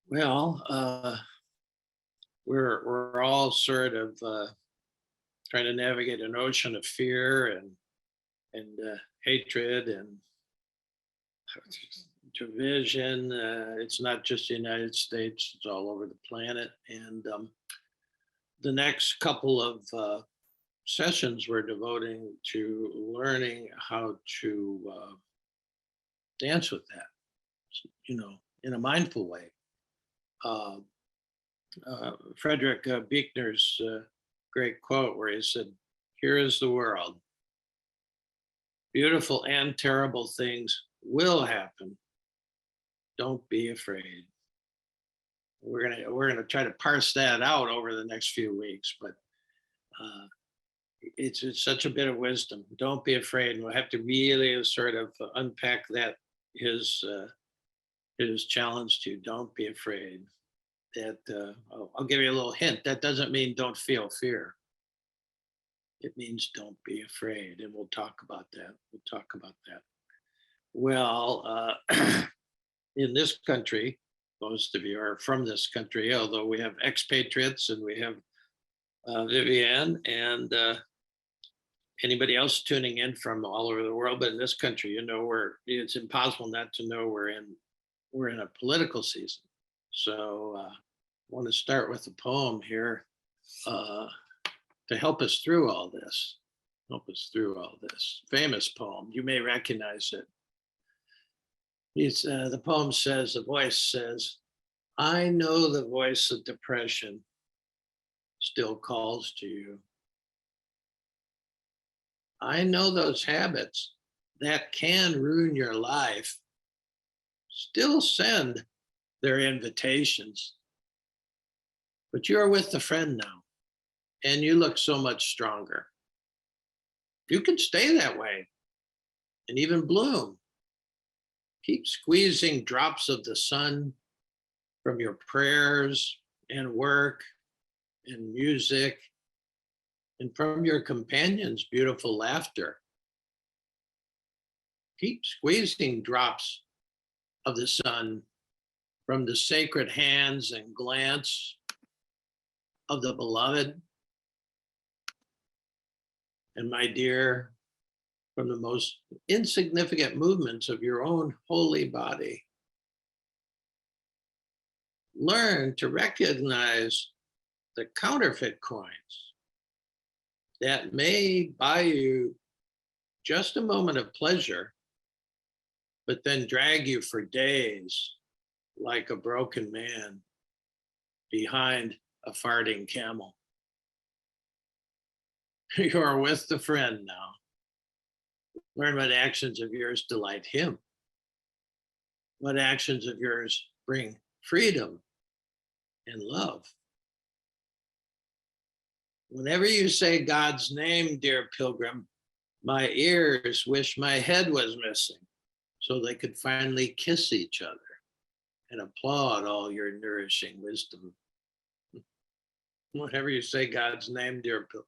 Well, we're all sort of trying to navigate an ocean of fear and hatred and division. It's not just the United States; it's all over the planet. And the next couple of sessions we're devoting to learning how to dance with that, in a mindful way. Uh, Frederick Buechner's great quote where he said, "Here is the world. Beautiful and terrible things will happen. Don't be afraid." We're gonna try to parse that out over the next few weeks, but uh, it's such a bit of wisdom. Don't be afraid, and we'll have to really sort of unpack that his uh, his challenge to don't be afraid. That I'll give you a little hint. That doesn't mean don't feel fear. It means don't be afraid, and we'll talk about that. We'll talk about that. Well, in this country, most of you are from this country, although we have expatriates and we have Vivian and anybody else tuning in from all over the world. But in this country, it's impossible not to know we're in a political season. So I want to start with a poem here uh, to help us through all this. Help us through all this. Famous poem. You may recognize it. The poem says, the voice says, "I know the voice of depression still calls to you. I know those habits that can ruin your life still send their invitations. But you're with a friend now, and you look so much stronger. You can stay that way and even bloom. Keep squeezing drops of the sun from your prayers and work and music and from your companions' beautiful laughter. Keep squeezing drops of the sun from the sacred hands and glance of the beloved. And my dear, from the most insignificant movements of your own holy body. Learn to recognize the counterfeit coins that may buy you just a moment of pleasure, but then drag you for days like a broken man behind a farting camel. You're with the friend now. Learn what actions of yours delight him. What actions of yours bring freedom and love. Whenever you say God's name, dear pilgrim, my ears wish my head was missing so they could finally kiss each other and applaud all your nourishing wisdom. Whenever you say God's name, dear pilgrim,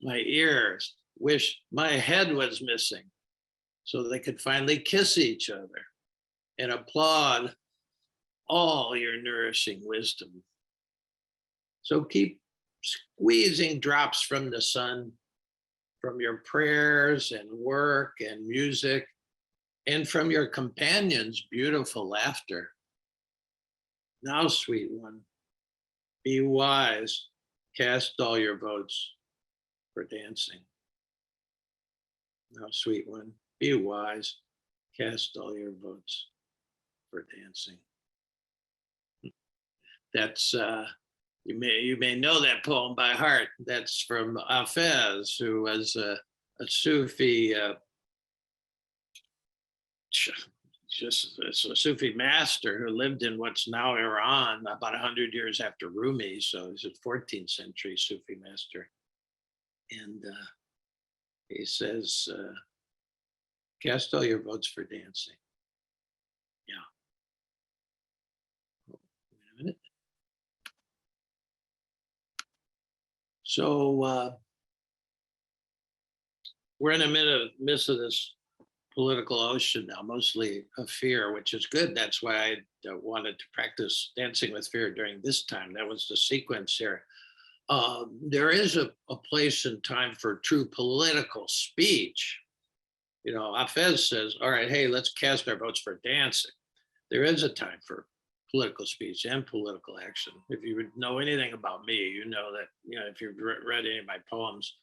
my ears wish my head was missing so they could finally kiss each other and applaud all your nourishing wisdom. So keep squeezing drops from the sun, from your prayers and work and music, and from your companions' beautiful laughter. Now, sweet one, be wise, cast all your votes for dancing. Now, sweet one, be wise, cast all your votes for dancing. That's you may know that poem by heart. That's from Hafez, who was a Sufi, just a Sufi master who lived in what's now Iran about 100 years after Rumi. So he's a 14th century Sufi master. And he says, cast all your votes for dancing. Yeah. Oh, wait a minute. So we're in the midst of this political ocean now, mostly of fear, which is good. That's why wanted to practice Dancing with Fear during this time. That was the sequence here. There is a place and time for true political speech. You know, Hafez says, all right, hey, let's cast our votes for dancing. There is a time for political speech and political action. If you know anything about me, you know that, you know, if you've read any of my poems,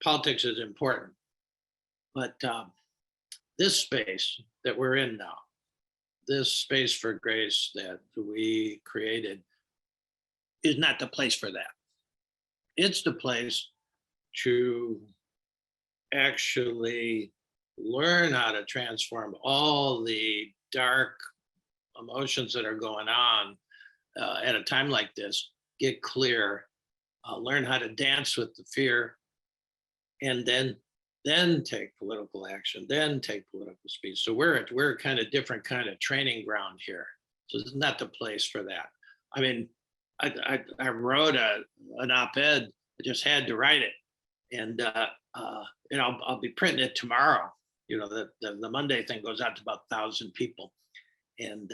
politics is important. But this space that we're in now, this space for grace that we created is not the place for that. It's the place to actually learn how to transform all the dark emotions that are going on at a time like this, get clear, learn how to dance with the fear, and then take political action, then take political speech. So we're a kind of different kind of training ground here. So this is not the place for that. I mean, I wrote an op-ed. I just had to write it, and I'll be printing it tomorrow. You know, the Monday thing goes out to about 1,000 people, and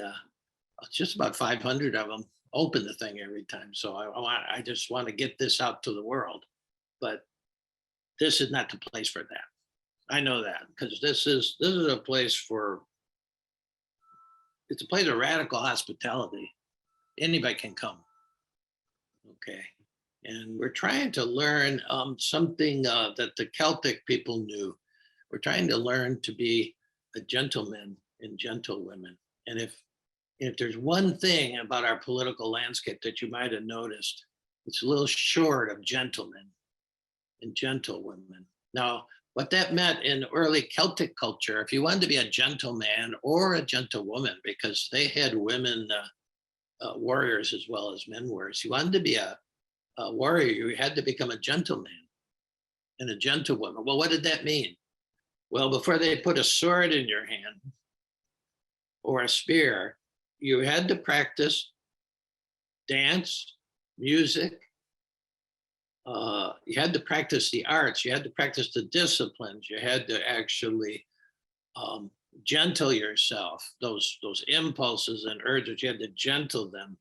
just about 500 of them open the thing every time. So I just want to get this out to the world, but this is not the place for that. I know that, because this is a place for, it's a place of radical hospitality. Anybody can come. Okay. And we're trying to learn something that the Celtic people knew. We're trying to learn to be a gentleman and gentlewomen. And if there's one thing about our political landscape that you might have noticed, it's a little short of gentlemen and gentlewomen. Now, what that meant in early Celtic culture, if you wanted to be a gentleman or a gentlewoman, because they had women warriors as well as men warriors, you wanted to be a warrior, you had to become a gentleman and a gentlewoman. Well, what did that mean? Well, before they put a sword in your hand or a spear, you had to practice dance, music. You had to practice the arts. You had to practice the disciplines. You had to actually gentle yourself. Those impulses and urges, you had to gentle them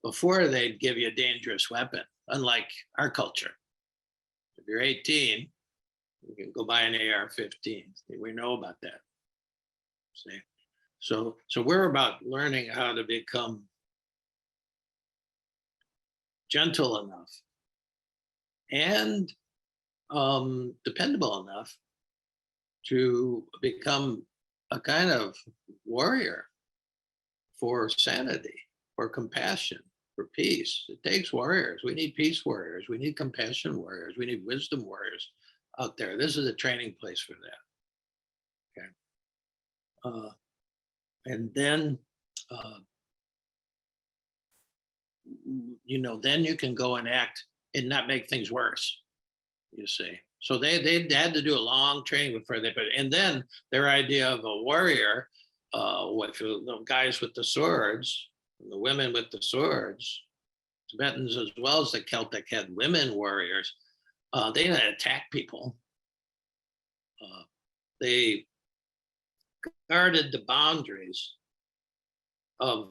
before they'd give you a dangerous weapon. Unlike our culture, if you're 18, you can go buy an AR-15. We know about that. See, so we're about learning how to become gentle enough and dependable enough to become a kind of warrior for sanity, for compassion, for peace. It takes warriors. We need peace warriors. We need compassion warriors. We need wisdom warriors out there. This is a training place for that. Okay. And then, then you can go and act and not make things worse, you see. So they had to do a long training before they put it. And then their idea of a warrior, with the guys with the swords, the women with the swords, Tibetans as well as the Celtic had women warriors. They didn't attack people. They guarded the boundaries of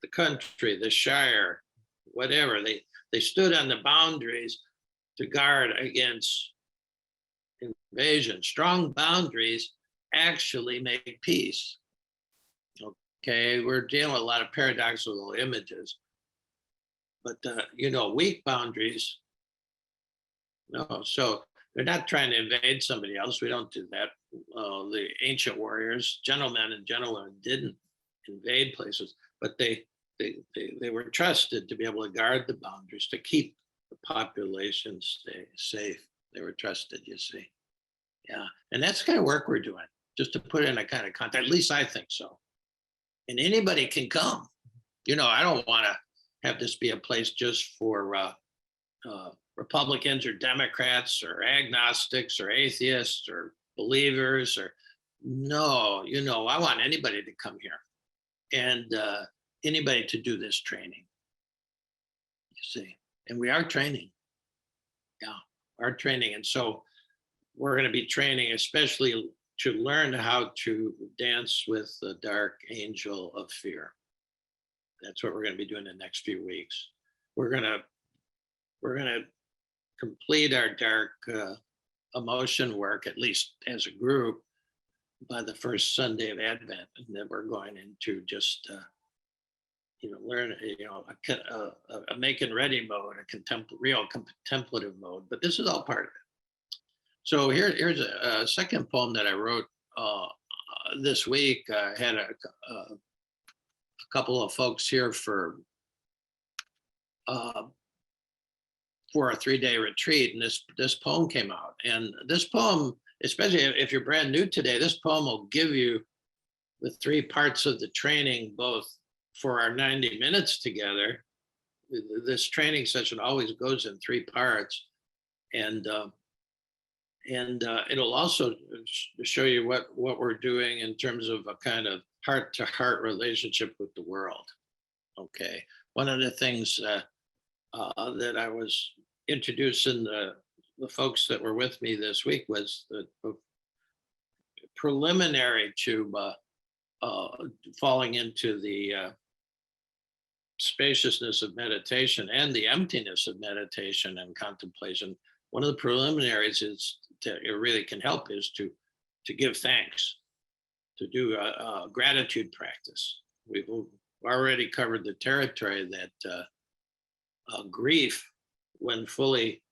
the country, the shire, whatever. They stood on the boundaries to guard against invasion. Strong boundaries actually make peace. Okay, we're dealing with a lot of paradoxical images, but weak boundaries, no. So they're not trying to invade somebody else. We don't do that. The ancient warriors, gentlemen and gentlewomen, didn't invade places, but they were trusted to be able to guard the boundaries, to keep the population safe. They were trusted, you see. Yeah, and that's the kind of work we're doing, just to put it in a kind of context. At least I think so. And anybody can come. I don't want to have this be a place just for Republicans or Democrats or agnostics or atheists or believers or no, I want anybody to come here and anybody to do this training, you see. And we are training. Yeah, our training. And so we're going to be training, especially to learn how to dance with the dark angel of fear. That's what we're going to be doing the next few weeks. We're going to we're going to complete our dark emotion work, at least as a group, by the first Sunday of Advent, and then we're going into just learn a make and ready mode, a real contemplative mode. But this is all part of it. So here's a second poem that I wrote this week. I had a couple of folks here for a 3-day retreat, and this poem came out. And this poem, especially if you're brand new today, this poem will give you the 3 parts of the training, both for our 90 minutes together. This training session always goes in 3 parts, and it'll also show you what we're doing in terms of a kind of heart-to-heart relationship with the world. Okay, one of the things that I was introducing the folks that were with me this week was the preliminary to falling into the spaciousness of meditation and the emptiness of meditation and contemplation. One of the preliminaries is it really can help is to give thanks, to do a gratitude practice. We've already covered the territory that grief, when fully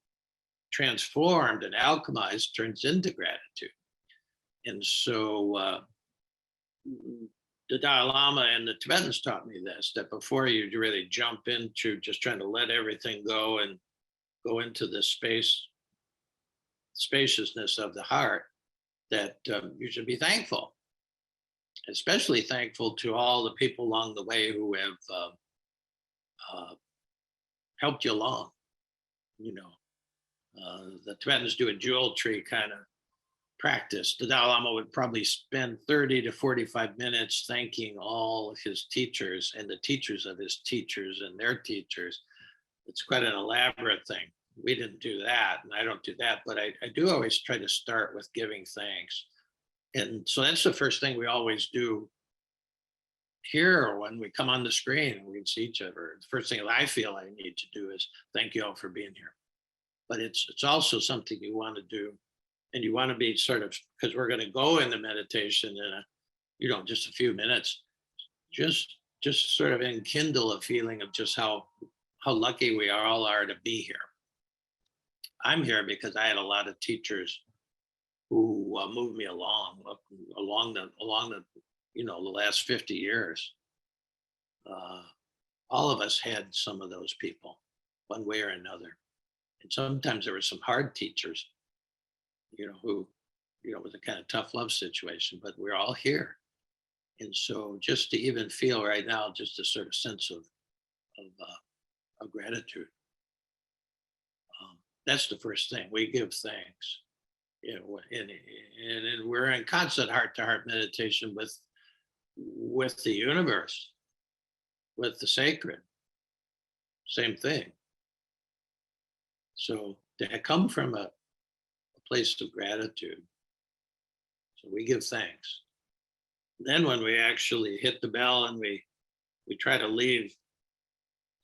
transformed and alchemized, turns into gratitude. And so the Dalai Lama and the Tibetans taught me this, that before you really jump into just trying to let everything go and go into the spaciousness of the heart, that you should be thankful, especially thankful to all the people along the way who have helped you along. The Tibetans do a jewel tree kind of practice. The Dalai Lama would probably spend 30 to 45 minutes thanking all of his teachers and the teachers of his teachers and their teachers. It's quite an elaborate thing. We didn't do that, and I don't do that, but I do always try to start with giving thanks. And so that's the first thing we always do here when we come on the screen and we can see each other. The first thing that I feel I need to do is thank you all for being here. But it's also something you want to do, and you want to be sort of, because we're going to go into meditation in just a few minutes, just sort of enkindle a feeling of just how lucky we all are to be here. I'm here because I had a lot of teachers who moved me along the last 50 years. All of us had some of those people, one way or another. And sometimes there were some hard teachers, who, was a kind of tough love situation, but we're all here. And so just to even feel right now, just a sort of sense of gratitude. That's the first thing. We give thanks. And we're in constant heart-to-heart meditation with the universe, with the sacred. Same thing. So to come from a place of gratitude. So we give thanks. Then when we actually hit the bell and we try to leave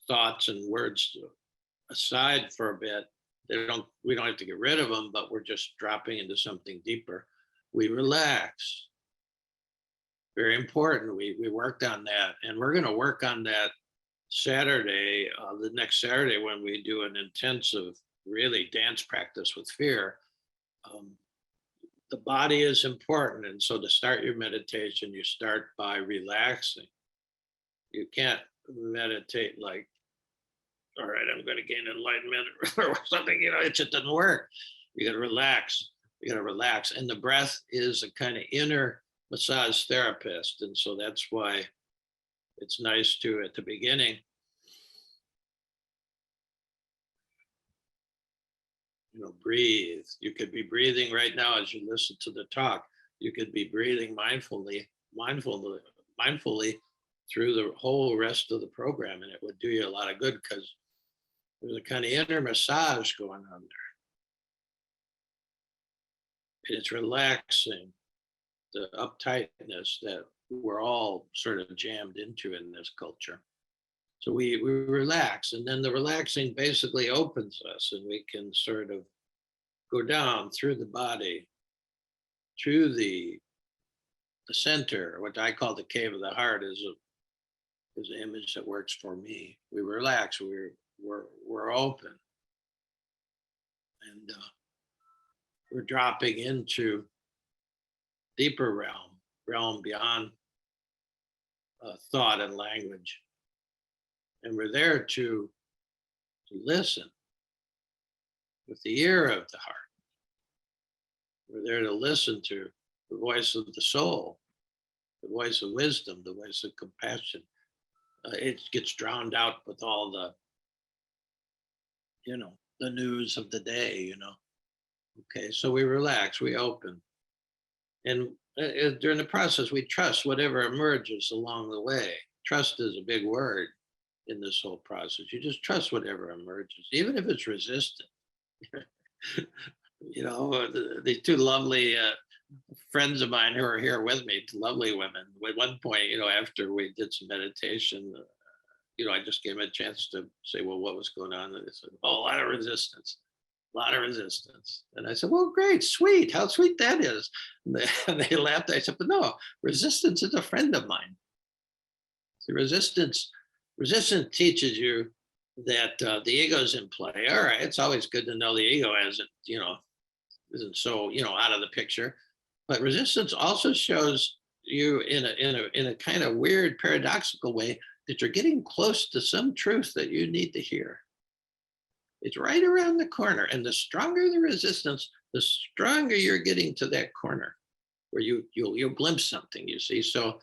thoughts and words aside for a bit, we don't have to get rid of them, but we're just dropping into something deeper. We relax. Very important. We worked on that, and we're going to work on that Saturday, the next Saturday, when we do an intensive, really dance practice with fear. The body is important, and so to start your meditation, you start by relaxing. You can't meditate like, all right, I'm going to gain enlightenment or something, it just doesn't work. You got to relax. You got to relax. And the breath is a kind of inner massage therapist. And so that's why it's nice to, at the beginning, breathe. You could be breathing right now as you listen to the talk. You could be breathing mindfully through the whole rest of the program, and it would do you a lot of good because there's a kind of inner massage going on there. And it's relaxing. the uptightness that we're all sort of jammed into in this culture. So we relax, and then the relaxing basically opens us, and we can sort of go down through the body, through the center, what I call the cave of the heart, is an image that works for me. We relax, we're open, and we're dropping into deeper realm beyond thought and language, and we're there to listen with the ear of the heart. We're there to listen to the voice of the soul, the voice of wisdom, the voice of compassion. It gets drowned out with all the, the news of the day. Okay, so we relax, we open. And during the process, we trust whatever emerges along the way. Trust is a big word in this whole process. You just trust whatever emerges, even if it's resistant. The two lovely friends of mine who are here with me, lovely women. At one point, after we did some meditation, I just gave them a chance to say, well, what was going on? And they said, oh, a lot of resistance. And I said, well, great, sweet. How sweet that is. And they laughed. I said, but no, resistance is a friend of mine. The resistance teaches you that the ego's in play. All right, it's always good to know the ego isn't so out of the picture. But resistance also shows you in a kind of weird paradoxical way that you're getting close to some truth that you need to hear. It's right around the corner, and the stronger the resistance, the stronger you're getting to that corner where you'll glimpse something. You see, so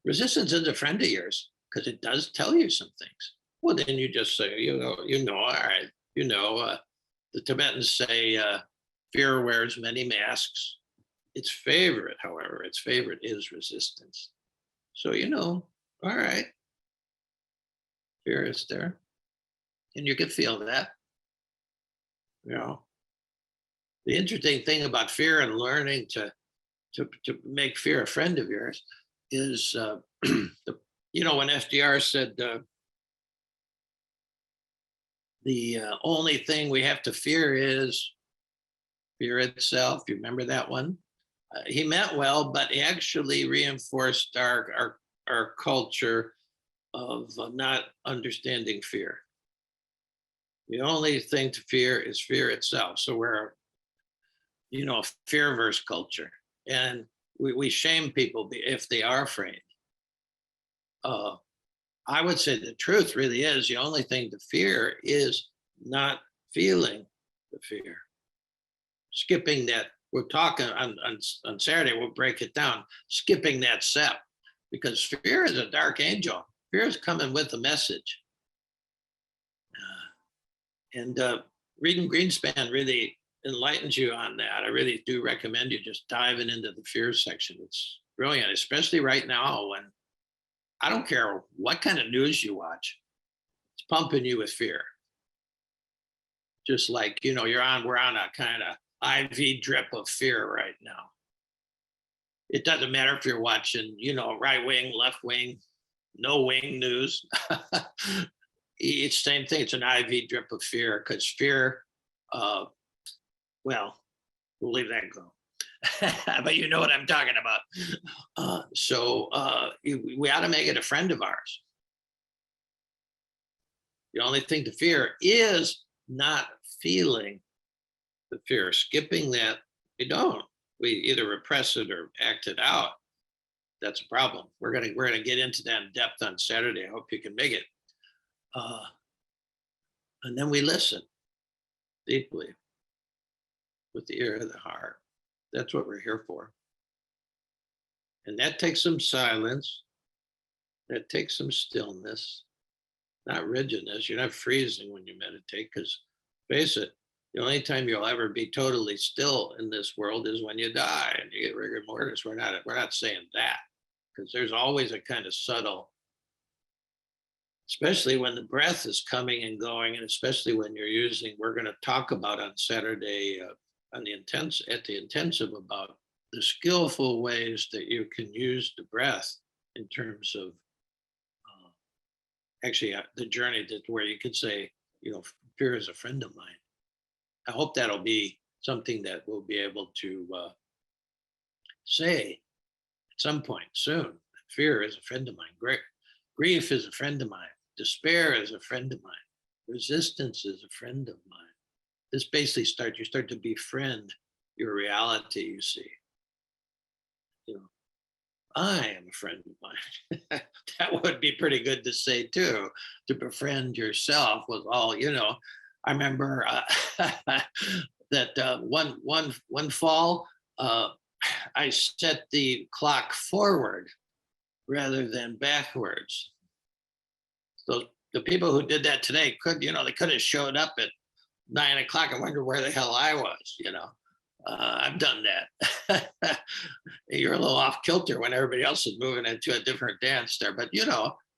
resistance is a friend of yours because it does tell you some things. Well, then you just say, all right, the Tibetans say fear wears many masks. Its favorite is resistance. So, all right, fear is there. And you can feel that. The interesting thing about fear and learning to make fear a friend of yours is, when FDR said, the only thing we have to fear is fear itself. You remember that one? He meant well, but he actually reinforced our culture of not understanding fear. The only thing to fear is fear itself. So we're, a fear-averse culture, and we shame people if they are afraid. I would say the truth really is the only thing to fear is not feeling the fear. Skipping that, we're talking on Saturday, we'll break it down, skipping that step, because fear is a dark angel. Fear is coming with a message. And reading Greenspan really enlightens you on that. I really do recommend you just diving into the fear section. It's brilliant, especially right now when I don't care what kind of news you watch, it's pumping you with fear. Just like, we're on a kind of IV drip of fear right now. It doesn't matter if you're watching, right wing, left wing, no wing news. It's the same thing. It's an IV drip of fear, because fear, we'll leave that go. But you know what I'm talking about. We ought to make it a friend of ours. The only thing to fear is not feeling the fear. Skipping that, we don't. We either repress it or act it out. That's a problem. We're gonna get into that in depth on Saturday. I hope you can make it. And then we listen deeply with the ear of the heart. That's what we're here for. And that takes some silence. That takes some stillness, not rigidness. You're not freezing when you meditate, because face it, the only time you'll ever be totally still in this world is when you die and you get rigor mortis. We're not saying that, because there's always a kind of subtle, especially when the breath is coming and going, and especially when you're using, we're going to talk about on Saturday at the intensive about the skillful ways that you can use the breath in terms of actually the journey that where you could say, fear is a friend of mine. I hope that'll be something that we'll be able to say at some point soon. Fear is a friend of mine. Grief is a friend of mine. Despair is a friend of mine. Resistance is a friend of mine. This basically you start to befriend your reality, you see. I am a friend of mine. That would be pretty good to say too, to befriend yourself with all, I remember that one fall, I set the clock forward rather than backwards. So the people who did that today they could have showed up at 9 o'clock. I wonder where the hell I was. I've done that. You're a little off kilter when everybody else is moving into a different dance there. But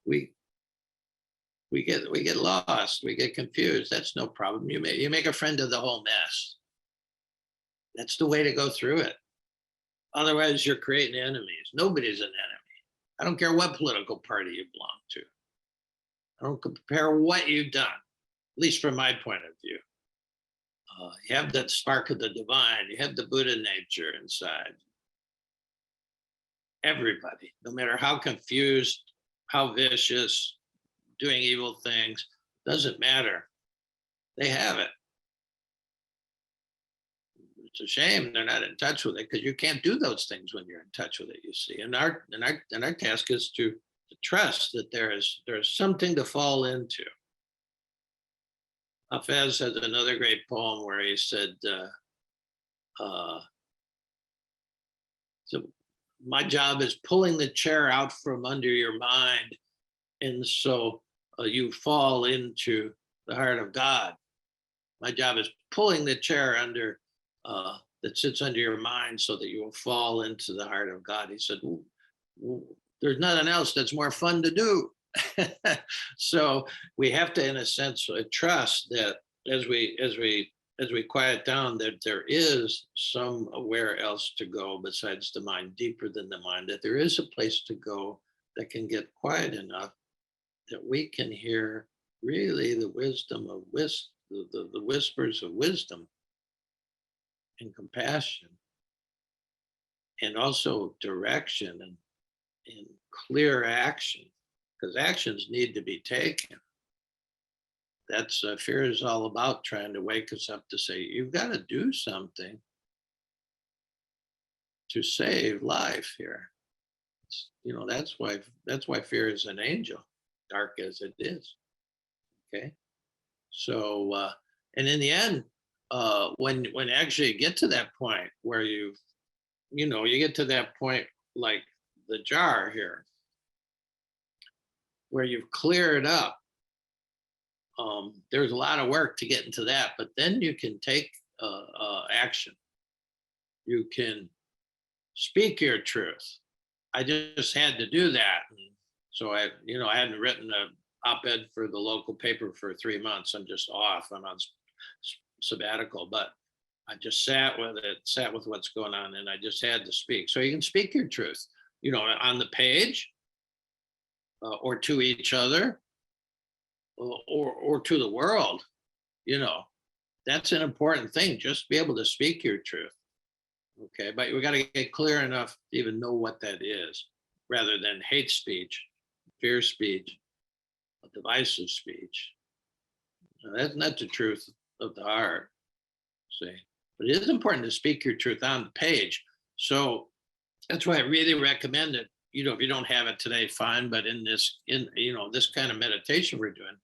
we get lost, we get confused. That's no problem. You make a friend of the whole mess. That's the way to go through it. Otherwise, you're creating enemies. Nobody's an enemy. I don't care what political party you belong to. I don't compare what you've done, at least from my point of view. You have that spark of the divine. You have the Buddha nature inside. Everybody, no matter how confused, how vicious, doing evil things, doesn't matter. They have it. It's a shame they're not in touch with it, because you can't do those things when you're in touch with it, you see. And our task is to trust that there's something to fall into. Hafez has another great poem where he said, so my job is pulling the chair out from under your mind, and so you fall into the heart of God. My job is pulling the chair under that sits under your mind so that you will fall into the heart of God. He said, there's nothing else that's more fun to do. So we have to, in a sense, trust that as we quiet down, that there is somewhere else to go besides the mind, deeper than the mind, that there is a place to go that can get quiet enough that we can hear really the wisdom of the whispers of wisdom and compassion, and also direction and clear action, because actions need to be taken. That's fear is all about, trying to wake us up to say, you've got to do something to save life here. That's why fear is an angel, dark as it is. Okay. So and in the end, when actually you get to that point where you get to that point, like the jar here, where you've cleared up, there's a lot of work to get into that, but then you can take action. You can speak your truth. I just had to do that. And so I hadn't written an op-ed for the local paper for 3 months. I'm just off. I'm on sabbatical, but I just sat with what's going on, and I just had to speak. So you can speak your truth, on the page, or to each other, or to the world. That's an important thing. Just be able to speak your truth. Okay, but we got to get clear enough to even know what that is, rather than hate speech, fear speech, divisive speech. That's not the truth of the heart. See, but it is important to speak your truth on the page. So that's why I really recommend it. If you don't have it today, fine. But in this kind of meditation we're doing,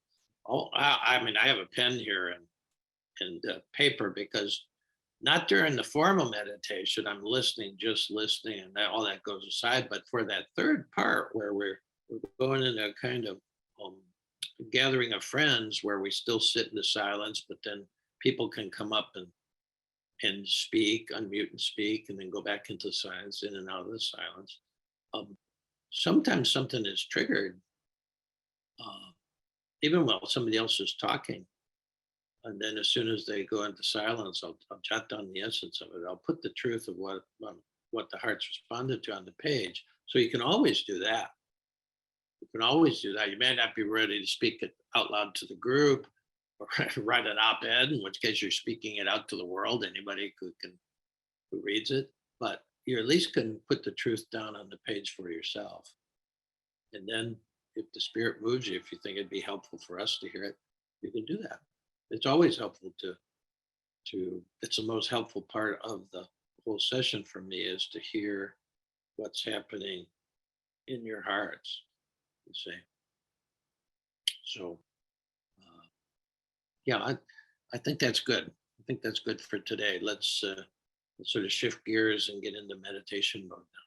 I have a pen here and paper, because not during the formal meditation, I'm just listening, and all that goes aside. But for that third part, where we're going in a kind of gathering of friends, where we still sit in the silence, but then people can come up and speak, unmute and speak, and then go back into silence, in and out of the silence. Sometimes something is triggered, even while somebody else is talking. And then as soon as they go into silence, I'll jot down the essence of it. I'll put the truth of what what the heart's responded to on the page. So you can always do that. You can always do that. You may not be ready to speak it out loud to the group or write an op-ed, in which case you're speaking it out to the world, anybody who reads it, but you at least can put the truth down on the page for yourself. And then if the spirit moves you, if you think it'd be helpful for us to hear it, you can do that. It's always helpful to it's the most helpful part of the whole session for me, is to hear what's happening in your hearts, you see. So yeah, I think that's good. I think that's good for today. Let's sort of shift gears and get into meditation mode now.